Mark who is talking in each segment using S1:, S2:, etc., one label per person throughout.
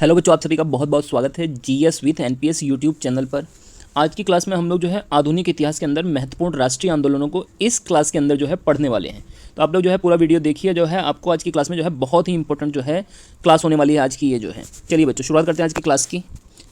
S1: Hello बच्चों, आप सभी का बहुत बहुत स्वागत है GS with NPS YouTube channel पर। आज की क्लास में हम लोग जो है आधुनिक इतिहास के अंदर महत्वपूर्ण राष्ट्रीय आंदोलनों को इस क्लास के अंदर जो है पढ़ने वाले हैं। तो आप लोग जो है पूरा वीडियो देखिए, जो है आपको आज की क्लास में जो है बहुत ही इंपॉर्टेंट जो है क्लास होने वाली है आज की ये जो है। चलिए बच्चों, शुरुआत करते हैं आज की क्लास की।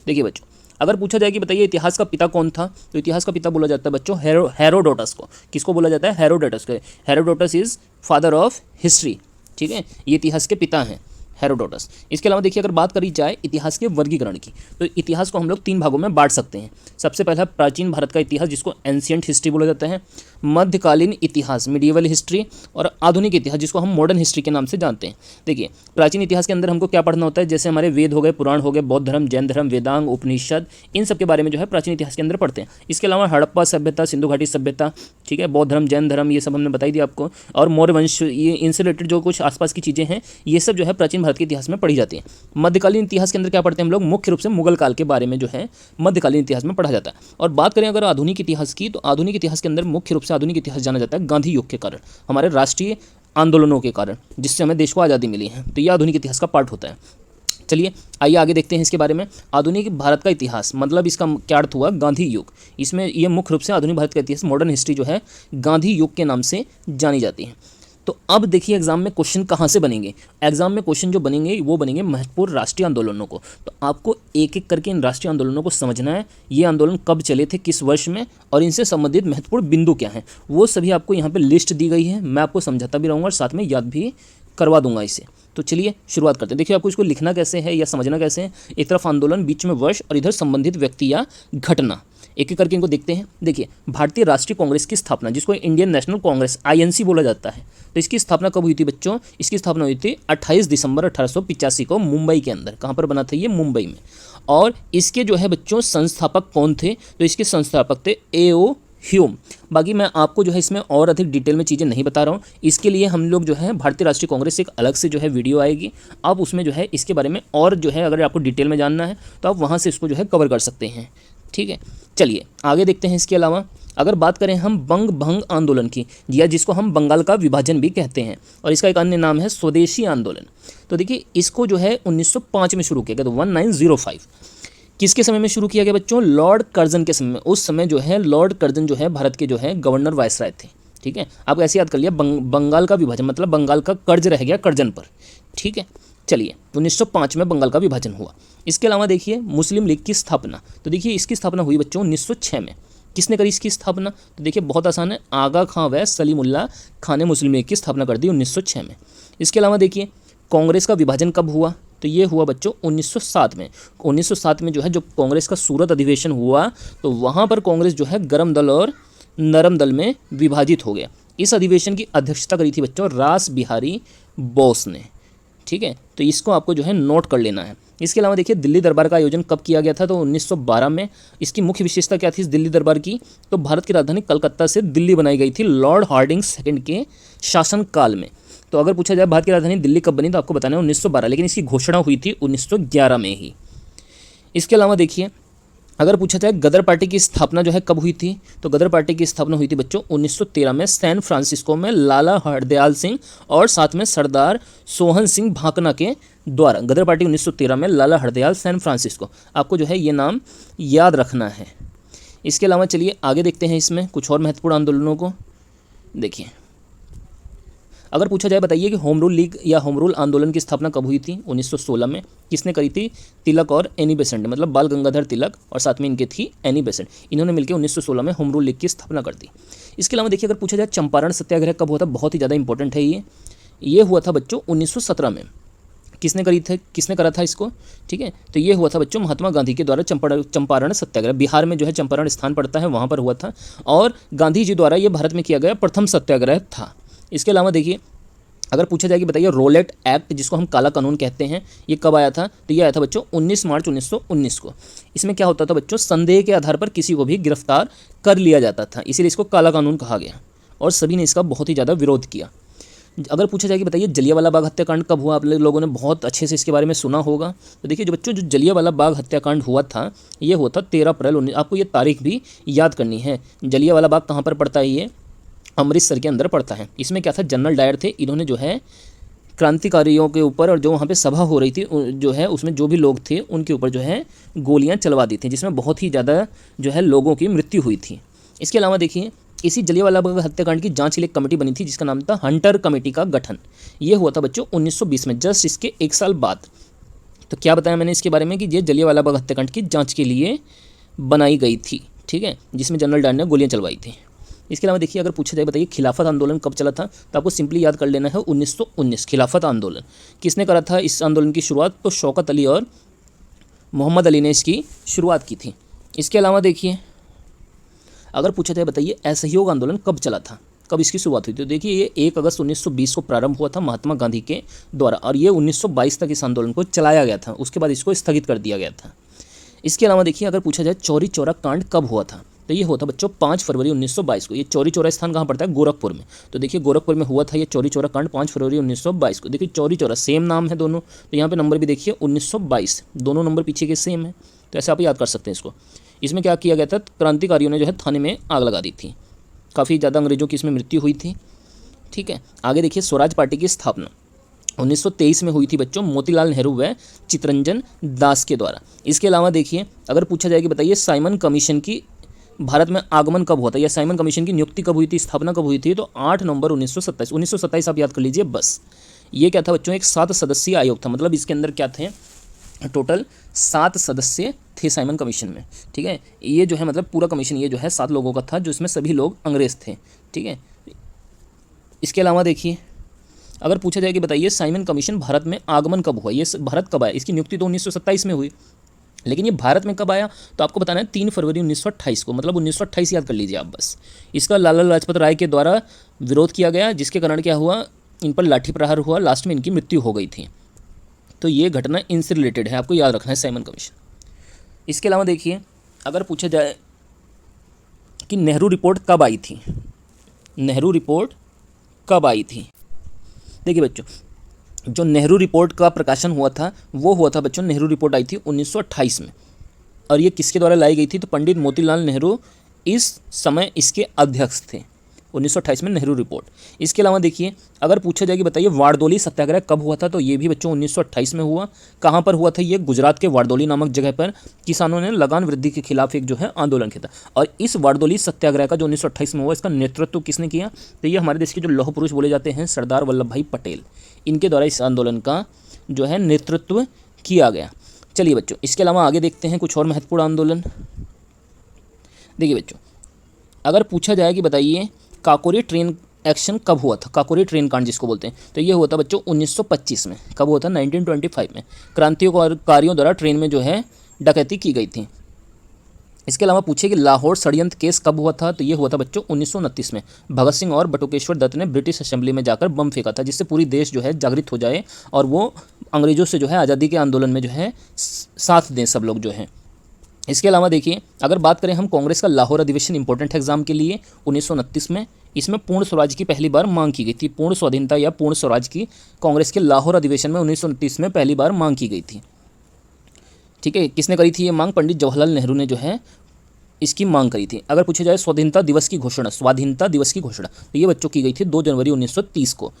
S1: देखिए बच्चों, अगर पूछा जाए कि बताइए इतिहास का पिता कौन था, तो इतिहास का पिता बोला जाता है बच्चों हेरोडोटस को। किसको बोला जाता है? हेरोडोटस को। Herodotus is father of history. ठीक है, ये इतिहास के पिता हैं हेरोडोटस। इसके अलावा देखिए, अगर बात करी जाए इतिहास के वर्गीकरण की, तो इतिहास को हम लोग 3 भागों में बांट सकते हैं। सबसे पहला प्राचीन भारत का इतिहास, जिसको एंशिएंट हिस्ट्री बोला जाता है, मध्यकालीन इतिहास मिडिवल हिस्ट्री, और आधुनिक इतिहास जिसको हम मॉडर्न हिस्ट्री के नाम से जानते हैं। देखिए, प्राचीन इतिहास के अंदर हमको क्या पढ़ना होता है? जैसे हमारे वेद हो गए, पुराण हो गए, बौद्ध धर्म, जैन धर्म, वेदांग, उपनिषद, इन सब के बारे में जो है प्राचीन इतिहास के अंदर पढ़ते हैं। इसके अलावा हड़प्पा सभ्यता, सिंधु घाटी सभ्यता, ठीक है, बौद्ध धर्म, जैन धर्म, ये सब हमने बताई दिया आपको, और मौर्य वंश, ये इनसे रिलेटेड जो कुछ आसपास की चीज़ें हैं, ये सब जो है प्राचीन भारत के इतिहास में पढ़ी जाती हैं। मध्यकालीन इतिहास के अंदर क्या पढ़ते हैं हम लोग? मुख्य रूप से मुगल काल के बारे में जो है मध्यकालीन इतिहास में पढ़ा जाता है। और बात करें अगर आधुनिक इतिहास की, तो आधुनिक इतिहास के अंदर मुख्य रूप से आधुनिक इतिहास जाना जाता है गांधी युग के कारण, हमारे राष्ट्रीय आंदोलनों के कारण, जिससे हमें देश को आज़ादी मिली है। तो ये आधुनिक इतिहास का पार्ट होता है। चलिए आइए आगे देखते हैं इसके बारे में। आधुनिक भारत का इतिहास मतलब इसका क्या अर्थ हुआ? गांधी युग। इसमें ये मुख्य रूप से आधुनिक भारत का इतिहास, मॉडर्न हिस्ट्री जो है गांधी युग के नाम से जानी जाती है। तो अब देखिए एग्जाम में क्वेश्चन कहाँ से बनेंगे। एग्जाम में क्वेश्चन जो बनेंगे वो बनेंगे महत्वपूर्ण राष्ट्रीय आंदोलनों को। तो आपको एक एक करके इन राष्ट्रीय आंदोलनों को समझना है। ये आंदोलन कब चले थे, किस वर्ष में, और इनसे संबंधित महत्वपूर्ण बिंदु क्या हैं, वो सभी आपको यहाँ पे लिस्ट दी गई है। मैं आपको समझाता भी रहूँगा और साथ में याद भी करवा दूंगा इसे। तो चलिए शुरुआत करते हैं। देखिए आपको इसको लिखना कैसे है या समझना कैसे है। एक तरफ आंदोलन, बीच में वर्ष, और इधर संबंधित व्यक्ति या घटना। एक एक करके इनको देखते हैं। देखिए, भारतीय राष्ट्रीय कांग्रेस की स्थापना, जिसको इंडियन नेशनल कांग्रेस आईएनसी बोला जाता है, तो इसकी स्थापना कब हुई थी बच्चों? इसकी स्थापना हुई थी 28 दिसंबर 1885 को मुंबई के अंदर। कहाँ पर बना था ये? मुंबई में। और इसके जो है बच्चों संस्थापक कौन थे? तो इसके संस्थापक थे ए.ओ. ह्यूम। बाकी मैं आपको जो है इसमें और अधिक डिटेल में चीज़ें नहीं बता रहा हूँ। इसके लिए हम लोग जो है भारतीय राष्ट्रीय कांग्रेस से एक अलग से जो है वीडियो आएगी। आप उसमें जो है इसके बारे में और जो है अगर आपको डिटेल में जानना है तो आप वहाँ से इसको जो है कवर कर सकते हैं। ठीक है, चलिए आगे देखते हैं। इसके अलावा अगर बात करें हम बंग भंग आंदोलन की, या जिसको हम बंगाल का विभाजन भी कहते हैं, और इसका एक अन्य नाम है स्वदेशी आंदोलन। तो देखिए, इसको जो है 1905 में शुरू किया गया, तो 1905 किसके समय में शुरू किया गया बच्चों? लॉर्ड कर्जन के समय में। उस समय जो है लॉर्ड कर्जन जो है भारत के जो है गवर्नर वायसराय थे। ठीक है, आप ऐसे याद कर लिया, बंगाल का विभाजन मतलब बंगाल का कर्ज रह गया कर्जन पर। ठीक है, चलिए 1905 में बंगाल का विभाजन हुआ। इसके अलावा देखिए मुस्लिम लीग की स्थापना। तो देखिए इसकी स्थापना हुई बच्चों 1906 में। किसने करी इसकी स्थापना? तो देखिए बहुत आसान है, आगा खां व सलीमुल्लाह खां ने मुस्लिम लीग की स्थापना कर दी 1906 में। इसके अलावा देखिए कांग्रेस का विभाजन कब हुआ? तो ये हुआ बच्चों 1907 में। 1907 में जो है जो कांग्रेस का सूरत अधिवेशन हुआ, तो वहाँ पर कांग्रेस जो है गर्म दल और नरम दल में विभाजित हो गया। इस अधिवेशन की अध्यक्षता करी थी बच्चों रास बिहारी बोस ने। ठीक है, तो इसको आपको जो है नोट कर लेना है। इसके अलावा देखिए दिल्ली दरबार का आयोजन कब किया गया था? तो 1912 में। इसकी मुख्य विशेषता क्या थी इस दिल्ली दरबार की? तो भारत की राजधानी कलकत्ता से दिल्ली बनाई गई थी लॉर्ड हार्डिंग सेकंड के शासनकाल में। तो अगर पूछा जाए भारत की राजधानी दिल्ली कब बनी, तो आपको बताना है 1912, लेकिन इसकी घोषणा हुई थी 1911 में ही। इसके अलावा देखिए अगर पूछा जाए गदर पार्टी की स्थापना जो है कब हुई थी, तो गदर पार्टी की स्थापना हुई थी बच्चों 1913 में सैन फ्रांसिस्को में लाला हरदयाल सिंह और साथ में सरदार सोहन सिंह भाकना के द्वारा। गदर पार्टी 1913 में, लाला हरदयाल, सैन फ्रांसिस्को। आपको जो है ये नाम याद रखना है। इसके अलावा चलिए आगे देखते हैं इसमें कुछ और महत्वपूर्ण आंदोलनों को। देखिए अगर पूछा जाए बताइए कि होम रूल लीग या होम रूल आंदोलन की स्थापना कब हुई थी? 1916 में। किसने करी थी? तिलक और एनी बेसेंट, मतलब बाल गंगाधर तिलक और साथ में इनके थी एनी बेसेंट। इन्होंने मिलकर 1916 में होम रूल लीग की स्थापना कर दी। इसके अलावा देखिए अगर पूछा जाए चंपारण सत्याग्रह कब हुआ था? बहुत ही ज़्यादा इंपॉर्टेंट है ये हुआ था बच्चों 1917 में। किसने करा था इसको? ठीक है, तो ये हुआ था बच्चों महात्मा गांधी के द्वारा चंपारण सत्याग्रह। बिहार में जो है चंपारण स्थान पड़ता है, वहाँ पर हुआ था, और गांधी जी द्वारा ये भारत में किया गया प्रथम सत्याग्रह था। इसके अलावा देखिए अगर पूछा जाए कि बताइए रोलेट एक्ट, जिसको हम काला कानून कहते हैं, ये कब आया था? तो ये आया था बच्चों 19 मार्च 1919 को। इसमें क्या होता था बच्चों? संदेह के आधार पर किसी को भी गिरफ्तार कर लिया जाता था, इसीलिए इसको काला कानून कहा गया, और सभी ने इसका बहुत ही ज़्यादा विरोध किया। अगर पूछा जाए कि बताइए जलियांवाला बाग हत्याकांड कब हुआ? आप लोगों ने बहुत अच्छे से इसके बारे में सुना होगा। तो देखिए जो बच्चों जो जलियांवाला बाग हत्याकांड हुआ था, ये हुआ था 13 अप्रैल 19। आपको ये तारीख भी याद करनी है। जलियांवाला बाग कहाँ पर पड़ता है? ये अमृतसर के अंदर पड़ता है। इसमें क्या था? जनरल डायर थे, इन्होंने जो है क्रांतिकारियों के ऊपर और जो वहाँ पे सभा हो रही थी जो है उसमें जो भी लोग थे उनके ऊपर जो है गोलियां चलवा दी थी, जिसमें बहुत ही ज़्यादा जो है लोगों की मृत्यु हुई थी। इसके अलावा देखिए इसी जलियांवाला बाग हत्याकांड की जांच के लिए एक कमेटी बनी थी जिसका नाम था हंटर कमेटी का गठन। ये हुआ था बच्चों 1920 में, जस्ट इसके 1 साल बाद। तो क्या बताया मैंने इसके बारे में कि ये जलियांवाला बाग हत्याकांड की जाँच के लिए बनाई गई थी, ठीक है, जिसमें जनरल डायर ने गोलियाँ चलवाई थी। इसके अलावा देखिए अगर पूछा जाए बताइए खिलाफत आंदोलन कब चला था, तो आपको सिंपली याद कर लेना है 1919। खिलाफत आंदोलन किसने करा था इस आंदोलन की शुरुआत, तो शौकत अली और मोहम्मद अली ने इसकी शुरुआत की थी। इसके अलावा देखिए अगर पूछा जाए बताइए असहयोग आंदोलन कब चला था, कब इसकी शुरुआत हुई, तो देखिए ये 1 अगस्त 1920 को प्रारंभ हुआ था महात्मा गांधी के द्वारा और ये 1922 तक इस आंदोलन को चलाया गया था, उसके बाद इसको स्थगित कर दिया गया था। इसके अलावा देखिए अगर पूछा जाए चौरी चौरा कांड कब हुआ था, तो ये हुआ था बच्चों 5 फरवरी 1922 को। ये चौरी चौरा स्थान कहाँ पड़ता है, गोरखपुर में। तो देखिए गोरखपुर में हुआ था ये चौरी चौरा कांड 5 फरवरी 1922 को। देखिए चौरी चौरा सेम नाम है दोनों, तो यहाँ पे नंबर भी देखिए 1922, दोनों नंबर पीछे के सेम है, तो ऐसे आप याद कर सकते हैं इसको। इसमें क्या किया गया था, क्रांतिकारियों ने जो है थाने में आग लगा दी थी, काफ़ी ज़्यादा अंग्रेजों की इसमें मृत्यु हुई थी, ठीक है। आगे देखिए स्वराज पार्टी की स्थापना 1923 में हुई थी बच्चों मोतीलाल नेहरू व चित्तरंजन दास के द्वारा। इसके अलावा देखिए अगर पूछा जाए कि बताइए साइमन कमीशन की भारत में आगमन कब हुआ था या साइमन कमीशन की नियुक्ति कब हुई थी, स्थापना कब हुई थी, तो 8 नवंबर 1927। 1927 आप याद कर लीजिए बस। ये क्या था बच्चों, एक 7 सदस्यीय आयोग था, मतलब इसके अंदर क्या थे, टोटल 7 सदस्य थे साइमन कमीशन में, ठीक है। ये जो है मतलब पूरा कमीशन ये जो है 7 लोगों का था, जो इसमें सभी लोग अंग्रेज थे, ठीक है। इसके अलावा देखिए अगर पूछा जाए कि बताइए साइमन कमीशन भारत में आगमन कब हुआ, ये भारत कब आया, इसकी नियुक्ति तो 1927 में हुई, लेकिन ये भारत में कब आया, तो आपको बताना है 3 फरवरी 1928 को, मतलब 1928 याद कर लीजिए आप बस। इसका लाला लाजपत राय के द्वारा विरोध किया गया, जिसके कारण क्या हुआ, इन पर लाठी प्रहार हुआ, लास्ट में इनकी मृत्यु हो गई थी। तो ये घटना इनसे रिलेटेड है, आपको याद रखना है साइमन कमीशन। इसके अलावा देखिए अगर पूछा जाए कि नेहरू रिपोर्ट कब आई थी, नेहरू रिपोर्ट कब आई थी, देखिए बच्चों जो नेहरू रिपोर्ट का प्रकाशन हुआ था वो हुआ था बच्चों, नेहरू रिपोर्ट आई थी 1928 में, और ये किसके द्वारा लाई गई थी, तो पंडित मोतीलाल नेहरू इस समय इसके अध्यक्ष थे। 1928 में नेहरू रिपोर्ट। इसके अलावा देखिए अगर पूछा जाए कि बताइए वारदोली सत्याग्रह कब हुआ था, तो ये भी बच्चों 1928 में हुआ। कहाँ पर हुआ था, ये गुजरात के वारदोली नामक जगह पर किसानों ने लगान वृद्धि के खिलाफ एक जो है आंदोलन किया था। और इस वारदोली सत्याग्रह का जो 1928 में हुआ, इसका नेतृत्व किसने किया, तो ये हमारे देश के जो लौह पुरुष बोले जाते हैं सरदार वल्लभ भाई पटेल, इनके द्वारा इस आंदोलन का जो है नेतृत्व किया गया। चलिए बच्चों इसके अलावा आगे देखते हैं कुछ और महत्वपूर्ण आंदोलन। देखिए बच्चों अगर पूछा जाए कि बताइए काकोरी ट्रेन एक्शन कब हुआ था, काकोरी ट्रेन कांड जिसको बोलते हैं, तो ये हुआ था बच्चों 1925 में। कब हुआ था, 1925 में। क्रांतिकारियों द्वारा ट्रेन में जो है डकैती की गई थी। इसके अलावा पूछे कि लाहौर षड्यंत्र केस कब हुआ था, तो ये हुआ था बच्चों 1929 में। भगत सिंह और बटुकेश्वर दत्त ने ब्रिटिश असेंबली में जाकर बम फेंका था, जिससे पूरी देश जो है जागृत हो जाए और वो अंग्रेजों से जो है आज़ादी के आंदोलन में जो है साथ दें सब लोग जो है। इसके अलावा देखिए अगर बात करें हम कांग्रेस का लाहौर अधिवेशन इंपॉर्टेंट एग्जाम के लिए 1929 में, इसमें पूर्ण स्वराज की पहली बार मांग की गई थी। पूर्ण स्वाधीनता या पूर्ण स्वराज की कांग्रेस के लाहौर अधिवेशन में 1929 में पहली बार मांग की गई थी, ठीक है। किसने करी थी ये मांग, पंडित जवाहरलाल नेहरू ने जो है इसकी मांग करी थी। अगर पूछा जाए स्वाधीनता दिवस की घोषणा, स्वाधीनता दिवस की घोषणा तो ये बच्चों की गई थी 2 जनवरी 1930 को,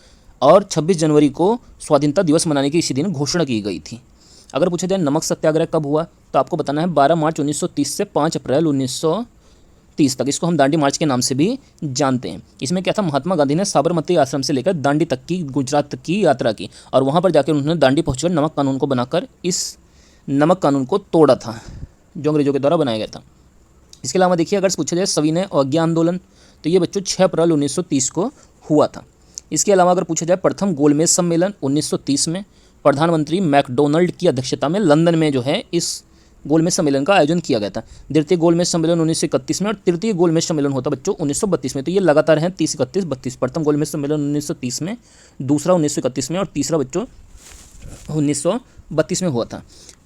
S1: और 26 जनवरी को स्वाधीनता दिवस मनाने की इसी दिन घोषणा की गई थी। अगर पूछा जाए नमक सत्याग्रह कब हुआ, तो आपको बताना है 12 मार्च 1930 से 5 अप्रैल 1930 तक। इसको हम दांडी मार्च के नाम से भी जानते हैं। इसमें क्या था, महात्मा गांधी ने साबरमती आश्रम से लेकर दांडी तक की गुजरात तक की यात्रा की, और वहाँ पर जाकर उन्होंने दांडी पहुँचकर नमक कानून को बनाकर इस नमक कानून को तोड़ा था, जो अंग्रेजों के द्वारा बनाया गया था। इसके अलावा देखिए अगर पूछा जाए सविनय अवज्ञा आंदोलन, तो ये बच्चों 6 अप्रैल 1930 को हुआ था। इसके अलावा अगर पूछा जाए प्रथम गोलमेज सम्मेलन 1930 में, प्रधानमंत्री मैकडोनल्ड की अध्यक्षता में लंदन में जो है इस गोलमेज सम्मेलन का आयोजन किया गया था। द्वितीय गोलमेज सम्मेलन 1931 में और तृतीय गोलमेज सम्मेलन होता बच्चों 1932 में। तो ये लगातार हैं 30, 31, 32। प्रथम गोलमेज सम्मेलन 1930 में, दूसरा 1931 में और तीसरा बच्चों 1932 में हुआ था।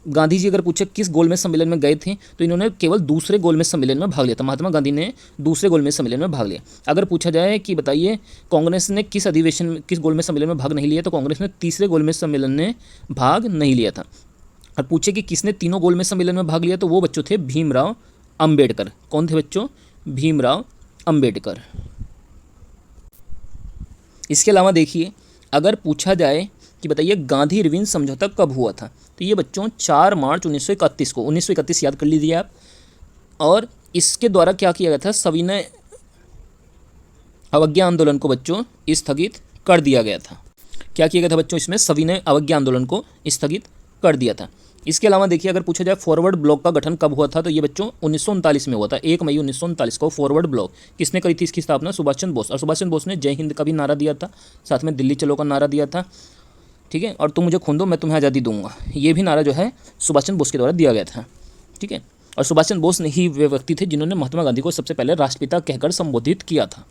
S1: गांधी जी अगर पूछे किस गोलमेज सम्मेलन में गए थे, तो इन्होंने केवल दूसरे गोलमेज सम्मेलन में भाग लिया था। महात्मा गांधी ने दूसरे गोलमेज सम्मेलन में भाग लिया। अगर पूछा जाए कि बताइए कांग्रेस ने किस अधिवेशन में, किस गोलमेज सम्मेलन में भाग नहीं लिया, तो कांग्रेस ने तीसरे गोलमेज सम्मेलन में भाग नहीं लिया था। और पूछे कि किसने तीनों गोलमेज सम्मेलन में भाग लिया, तो वो बच्चों थे भीमराव अंबेडकर। कौन थे बच्चों, भीमराव अंबेडकर। इसके अलावा देखिए अगर पूछा जाए कि बताइए गांधी इरविन समझौता कब हुआ था। तो ये बच्चों 4 मार्च 1931 को, 1931 याद कर लीजिए आप। और इसके द्वारा क्या किया गया था, सविनय अवज्ञा आंदोलन को बच्चों स्थगित कर दिया गया था। क्या किया गया था बच्चों, इसमें सविनय अवज्ञा आंदोलन को स्थगित कर दिया था। इसके अलावा देखिए अगर पूछा जाए फॉरवर्ड ब्लॉक का गठन कब हुआ था, तो ये बच्चों 1939 में हुआ था। 1 मई 1939 को फॉरवर्ड ब्लॉक किसने करी थी, इसकी स्थापना सुभाष चंद्र बोस। और सुभाष चंद्र बोस ने जय हिंद का भी नारा दिया था, साथ में दिल्ली चलो का नारा दिया था, ठीक है। और तुम मुझे खून दो मैं तुम्हें आज़ादी दूंगा, ये भी नारा जो है सुभाष चंद्र बोस के द्वारा दिया गया था, ठीक है। और सुभाष चंद्र बोस ही वे व्यक्ति थे जिन्होंने महात्मा गांधी को सबसे पहले राष्ट्रपिता कहकर संबोधित किया था।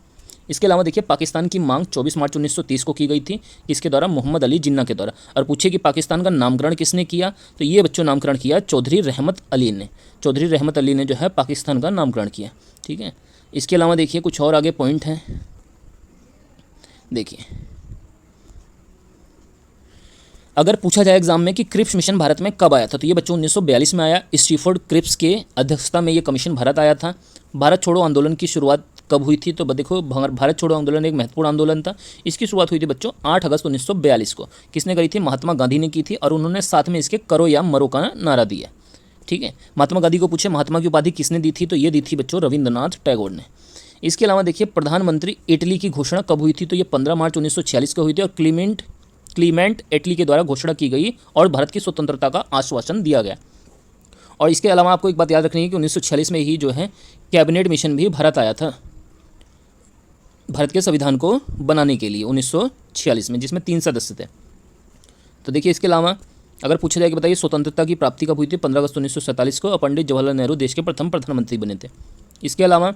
S1: इसके अलावा देखिए पाकिस्तान की मांग 24 मार्च 1930 को की गई थी, किसके द्वारा, मोहम्मद अली जिन्ना के द्वारा। और पूछिए कि पाकिस्तान का नामकरण किसने किया, तो ये बच्चों नामकरण किया चौधरी रहमत अली ने। चौधरी रहमत अली ने जो है पाकिस्तान का नामकरण किया, ठीक है। इसके अलावा देखिए कुछ और आगे पॉइंट हैं, देखिए अगर पूछा जाए एग्जाम में कि क्रिप्स मिशन भारत में कब आया था, तो ये बच्चों 1942 में आया। स्टीफोर्ड क्रिप्स के अध्यक्षता में ये कमीशन भारत आया था। भारत छोड़ो आंदोलन की शुरुआत कब हुई थी, तो देखो भारत छोड़ो आंदोलन एक महत्वपूर्ण आंदोलन था। इसकी शुरुआत हुई थी बच्चों 8 अगस्त 1942 को। किसने करी थी, महात्मा गांधी ने की थी। और उन्होंने साथ में इसके करो या मरो का नारा दिया, ठीक है। महात्मा गांधी को पूछे महात्मा की उपाधि किसने दी थी, तो ये दी थी बच्चों रविंद्रनाथ टैगोर ने। इसके अलावा देखिए प्रधानमंत्री इटली की घोषणा कब हुई थी, तो ये 15 मार्च 1946 को हुई थी। और क्लीमेंट इटली के द्वारा घोषणा की गई और भारत की स्वतंत्रता का आश्वासन दिया गया। और इसके अलावा आपको एक बात याद रखनी है कि 1946 में ही जो है कैबिनेट मिशन भी भारत आया था, भारत के संविधान को बनाने के लिए 1946 में, जिसमें 3 सदस्य थे। तो देखिए इसके अलावा अगर पूछा जाए कि बताइए स्वतंत्रता की प्राप्ति कब हुई थी, 15 अगस्त 1947 को। पंडित जवाहरलाल नेहरू देश के प्रथम प्रधानमंत्री बने थे। इसके अलावा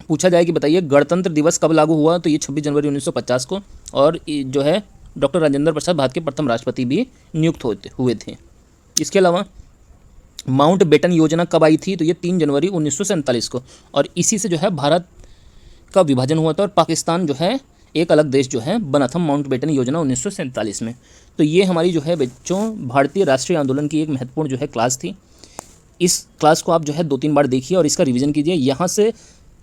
S1: पूछा जाए कि बताइए गणतंत्र दिवस कब लागू हुआ, तो ये 26 जनवरी 1950 को। और जो है डॉक्टर राजेंद्र प्रसाद भारत के प्रथम राष्ट्रपति भी नियुक्त हुए थे। इसके अलावा माउंट बेटन योजना कब आई थी, तो ये 3 जनवरी 1947 को। और इसी से जो है भारत का विभाजन हुआ था और पाकिस्तान जो है एक अलग देश जो है बना था, माउंट बेटन योजना 1947 में। तो ये हमारी जो है बच्चों भारतीय राष्ट्रीय आंदोलन की एक महत्वपूर्ण जो है क्लास थी। इस क्लास को आप जो है 2-3 बार देखिए और इसका रिवीजन कीजिए। यहाँ से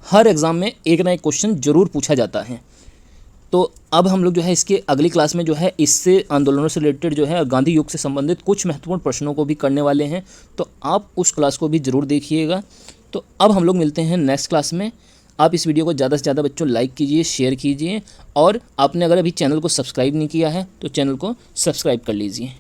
S1: हर एग्ज़ाम में एक ना एक क्वेश्चन जरूर पूछा जाता है। तो अब हम लोग जो है इसके अगली क्लास में जो है इससे आंदोलनों से रिलेटेड जो है गांधी युग से संबंधित कुछ महत्वपूर्ण प्रश्नों को भी करने वाले हैं, तो आप उस क्लास को भी ज़रूर देखिएगा। तो अब हम लोग मिलते हैं नेक्स्ट क्लास में। आप इस वीडियो को ज़्यादा से ज़्यादा बच्चों लाइक कीजिए, शेयर कीजिए, और आपने अगर अभी चैनल को सब्सक्राइब नहीं किया है तो चैनल को सब्सक्राइब कर लीजिए।